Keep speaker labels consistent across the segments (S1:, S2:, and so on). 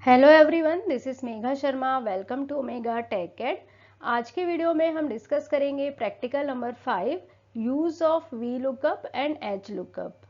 S1: Hello everyone, this is Megha Sharma. Welcome to Omega Tech Ed. आज के video में हम डिस्कस करेंगे practical number 5, use of V lookup and H lookup.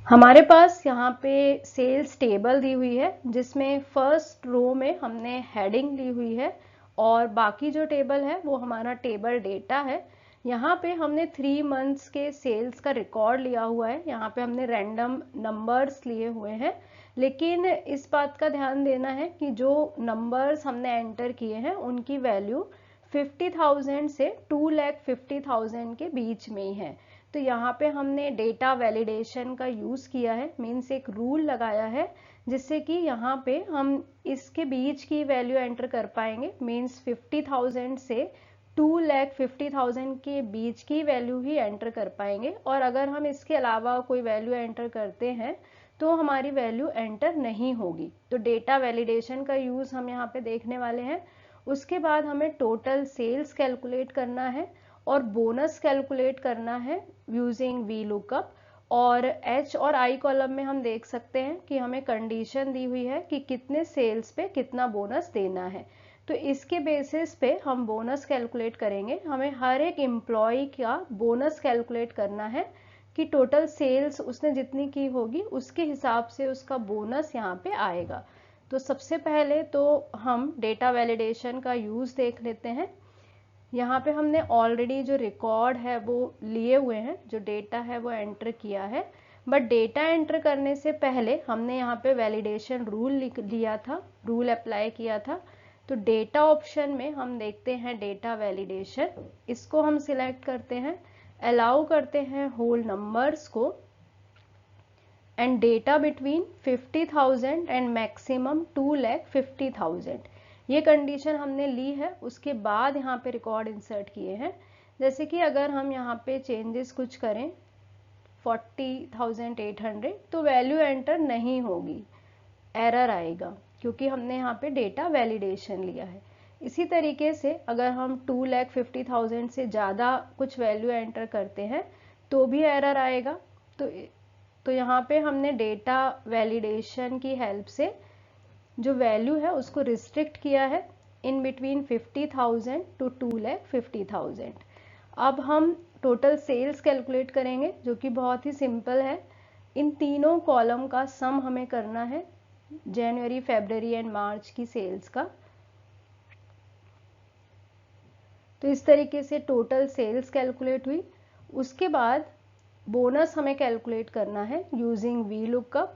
S1: हमारे पास यहाँ पे सेल्स टेबल दी हुई है जिसमें फर्स्ट रो में हमने हेडिंग ली हुई है और बाकी जो टेबल है वो हमारा टेबल डेटा है। यहाँ पे हमने 3 मंथ्स के सेल्स का रिकॉर्ड लिया हुआ है। यहाँ पे हमने रैंडम नंबर्स लिए हुए हैं, लेकिन इस बात का ध्यान देना है कि जो नंबर्स हमने एंटर किए हैं उनकी वैल्यू 50,000 से 2,50,000 के बीच में ही है। तो यहाँ पे हमने डेटा वैलिडेशन का यूज़ किया है, मीन्स एक रूल लगाया है जिससे कि यहाँ पे हम इसके बीच की वैल्यू एंटर कर पाएंगे। मीन्स 50,000 से 2,50,000 के बीच की वैल्यू ही एंटर कर पाएंगे, और अगर हम इसके अलावा कोई वैल्यू एंटर करते हैं तो हमारी वैल्यू एंटर नहीं होगी। तो डेटा वैलिडेशन का यूज़ हम यहाँ पे देखने वाले हैं। उसके बाद हमें टोटल सेल्स कैलकुलेट करना है और बोनस कैलकुलेट करना है यूजिंग वी लुकअप। और एच और आई कॉलम में हम देख सकते हैं कि हमें कंडीशन दी हुई है कि कितने सेल्स पे कितना बोनस देना है। तो इसके बेसिस पे हम बोनस कैलकुलेट करेंगे। हमें हर एक एम्प्लॉय का बोनस कैलकुलेट करना है कि टोटल सेल्स उसने जितनी की होगी उसके हिसाब से उसका बोनस यहाँ पे आएगा। तो सबसे पहले तो हम डेटा वैलिडेशन का यूज़ देख लेते हैं। यहाँ पे हमने ऑलरेडी जो रिकॉर्ड है वो लिए हुए हैं, जो डेटा है वो एंटर किया है। बट डेटा एंटर करने से पहले हमने यहाँ पे वैलिडेशन रूल लिया था, रूल अप्लाई किया था। तो डेटा ऑप्शन में हम देखते हैं डेटा वैलिडेशन, इसको हम सिलेक्ट करते हैं, अलाउ करते हैं होल नंबर्स को and data between 50,000 and maximum 2,50,000। ये कंडीशन हमने ली है। उसके बाद यहाँ पे रिकॉर्ड इंसर्ट किए हैं। जैसे कि अगर हम यहाँ पे चेंजेस कुछ करें 40,800 तो वैल्यू एंटर नहीं होगी, एरर आएगा, क्योंकि हमने यहाँ पे डेटा वैलिडेशन लिया है। इसी तरीके से अगर हम 2,50,000 से ज़्यादा कुछ वैल्यू एंटर करते हैं तो भी एरर आएगा। तो यहाँ पे हमने डेटा वैलिडेशन की हेल्प से जो वैल्यू है उसको रिस्ट्रिक्ट किया है इन बिटवीन 50,000 टू 2,50,000। अब हम टोटल सेल्स कैलकुलेट करेंगे, जो कि बहुत ही सिंपल है। इन तीनों कॉलम का सम हमें करना है, जनवरी, फरवरी एंड मार्च की सेल्स का। तो इस तरीके से टोटल सेल्स कैलकुलेट हुई। उसके बाद बोनस हमें कैलकुलेट करना है यूजिंग वी लुकअप।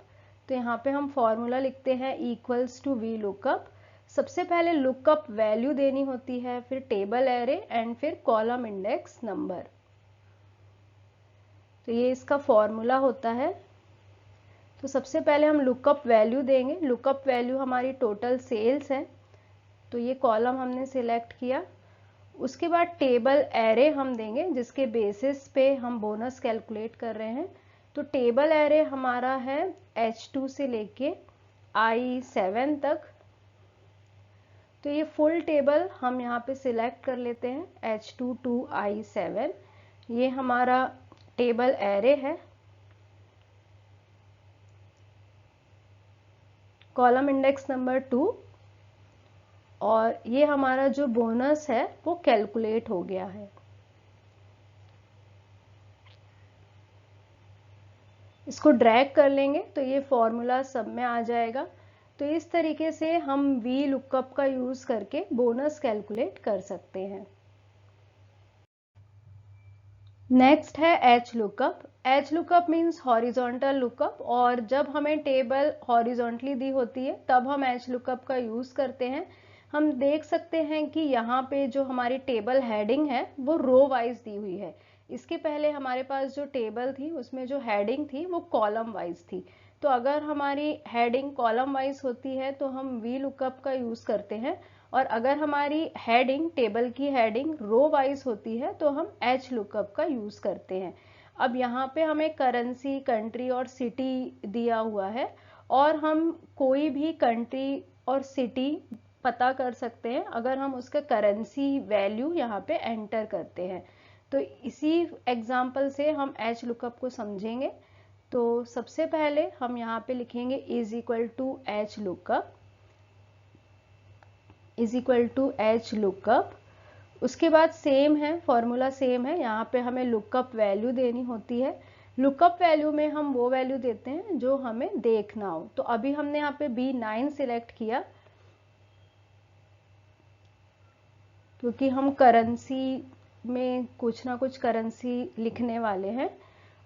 S1: तो यहाँ पे हम फॉर्मूला लिखते हैं इक्वल्स टू वी लुकअप। सबसे पहले लुकअप वैल्यू देनी होती है, फिर टेबल एरे एंड फिर कॉलम इंडेक्स नंबर। तो ये इसका फॉर्मूला होता है। तो सबसे पहले हम लुकअप वैल्यू देंगे। लुकअप वैल्यू हमारी टोटल सेल्स है, तो ये कॉलम हमने सिलेक्ट किया। उसके बाद टेबल एरे हम देंगे जिसके बेसिस पे हम बोनस कैलकुलेट कर रहे हैं। तो टेबल एरे हमारा है H2 से लेके I7 तक। तो ये फुल टेबल हम यहाँ पे सिलेक्ट कर लेते हैं, H2 to I7। ये हमारा टेबल एरे है। कॉलम इंडेक्स नंबर 2, और ये हमारा जो बोनस है वो कैलकुलेट हो गया है। इसको ड्रैग कर लेंगे तो ये फॉर्मूला सब में आ जाएगा। तो इस तरीके से हम वी लुकअप का यूज करके बोनस कैलकुलेट कर सकते हैं। नेक्स्ट है H lookup. H lookup means horizontal lookup, और जब हमें टेबल हॉरिजॉन्टली दी होती है तब हम एच लुकअप का यूज करते हैं। हम देख सकते हैं कि यहाँ पे जो हमारी टेबल हेडिंग है वो रो वाइज दी हुई है। इसके पहले हमारे पास जो टेबल थी उसमें जो हेडिंग थी वो कॉलम वाइज थी। तो अगर हमारी हेडिंग कॉलम वाइज होती है तो हम वी लुकअप का यूज करते हैं, और अगर हमारी हेडिंग, टेबल की हेडिंग रो वाइज होती है तो हम एच लुकअप का यूज करते हैं। अब यहाँ पे हमें करेंसी, कंट्री और सिटी दिया हुआ है, और हम कोई भी कंट्री और सिटी पता कर सकते हैं अगर हम उसका करेंसी वैल्यू यहाँ पे एंटर करते हैं। तो इसी एग्जाम्पल से हम एच लुकअप को समझेंगे। तो सबसे पहले हम यहाँ पे लिखेंगे is equal to H lookup, is equal to H lookup. उसके बाद सेम है, फॉर्मूला सेम है, यहाँ पे हमें लुकअप वैल्यू देनी होती है। लुकअप वैल्यू में हम वो वैल्यू देते हैं जो हमें देखना हो। तो अभी हमने यहाँ पे B9 सिलेक्ट किया क्योंकि हम करेंसी में कुछ ना कुछ करेंसी लिखने वाले हैं।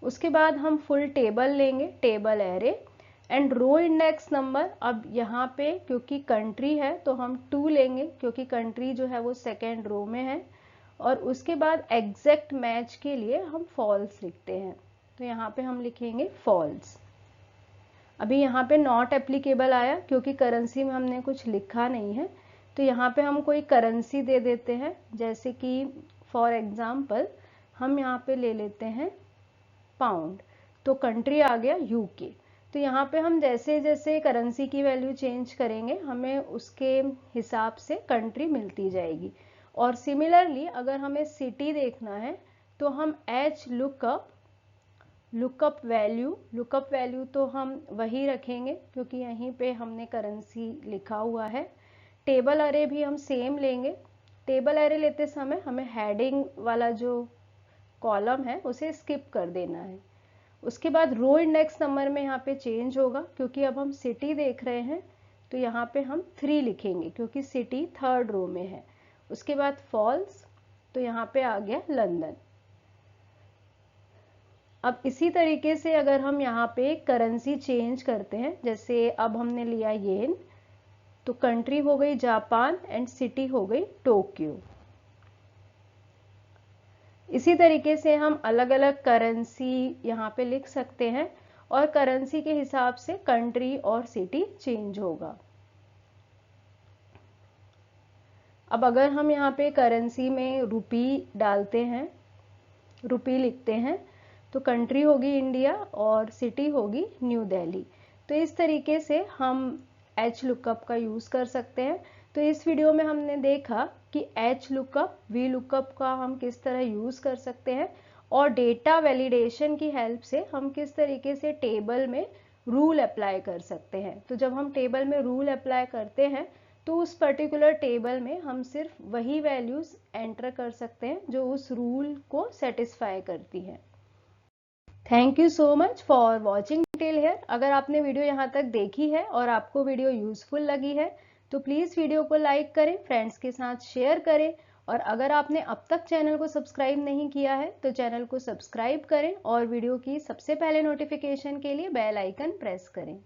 S1: उसके बाद हम फुल टेबल लेंगे, table array and row index number. अब यहाँ पे क्योंकि कंट्री है तो हम 2 लेंगे क्योंकि कंट्री जो है वो सेकेंड रो में है। और उसके बाद एग्जैक्ट मैच के लिए हम फॉल्स लिखते हैं, तो यहाँ पे हम लिखेंगे फॉल्स। अभी यहाँ पे नॉट एप्लीकेबल आया क्योंकि करेंसी में हमने कुछ लिखा नहीं है, तो यहाँ पे हम कोई करेंसी दे देते हैं, जैसे कि फॉर एग्जाम्पल हम यहाँ पे ले लेते हैं पाउंड, तो कंट्री आ गया यूके। तो यहाँ पे हम जैसे जैसे करेंसी की वैल्यू चेंज करेंगे हमें उसके हिसाब से कंट्री मिलती जाएगी। और सिमिलरली अगर हमें सिटी देखना है तो हम एच लुकअप वैल्यू तो हम वही रखेंगे क्योंकि यहीं पे हमने करेंसी लिखा हुआ है। टेबल अरे भी हम सेम लेंगे। टेबल अरे लेते समय हमें हेडिंग वाला जो कॉलम है उसे स्किप कर देना है। उसके बाद रो इंडेक्स नंबर में यहाँ पे चेंज होगा क्योंकि अब हम सिटी देख रहे हैं, तो यहाँ पे हम 3 लिखेंगे क्योंकि सिटी थर्ड रो में है। उसके बाद फॉल्स, तो यहाँ पे आ गया लंदन। अब इसी तरीके से अगर हम यहाँ पे करेंसी चेंज करते हैं, जैसे अब हमने लिया येन, तो कंट्री हो गई जापान एंड सिटी हो गई टोक्यो। इसी तरीके से हम अलग अलग करेंसी यहाँ पे लिख सकते हैं और करेंसी के हिसाब से कंट्री और सिटी चेंज होगा। अब अगर हम यहाँ पे करेंसी में रुपी डालते हैं, रुपी लिखते हैं, तो कंट्री होगी इंडिया और सिटी होगी न्यू दिल्ली। तो इस तरीके से हम एच लुकअप का यूज़ कर सकते हैं। तो इस वीडियो में हमने देखा कि एच लुकअप, वी लुकअप का हम किस तरह यूज़ कर सकते हैं और डेटा वैलिडेशन की हेल्प से हम किस तरीके से टेबल में रूल अप्लाई कर सकते हैं। तो जब हम टेबल में रूल अप्लाई करते हैं तो उस पर्टिकुलर टेबल में हम सिर्फ वही वैल्यूज़ एंटर कर सकते हैं जो उस रूल को सेटिस्फाई करती हैं। Thank you so much for watching till here. अगर आपने वीडियो यहाँ तक देखी है और आपको वीडियो यूजफुल लगी है तो प्लीज़ वीडियो को लाइक करें, फ्रेंड्स के साथ शेयर करें और अगर आपने अब तक चैनल को सब्सक्राइब नहीं किया है तो चैनल को सब्सक्राइब करें और वीडियो की सबसे पहले नोटिफिकेशन के लिए बेल आइकन प्रेस करें।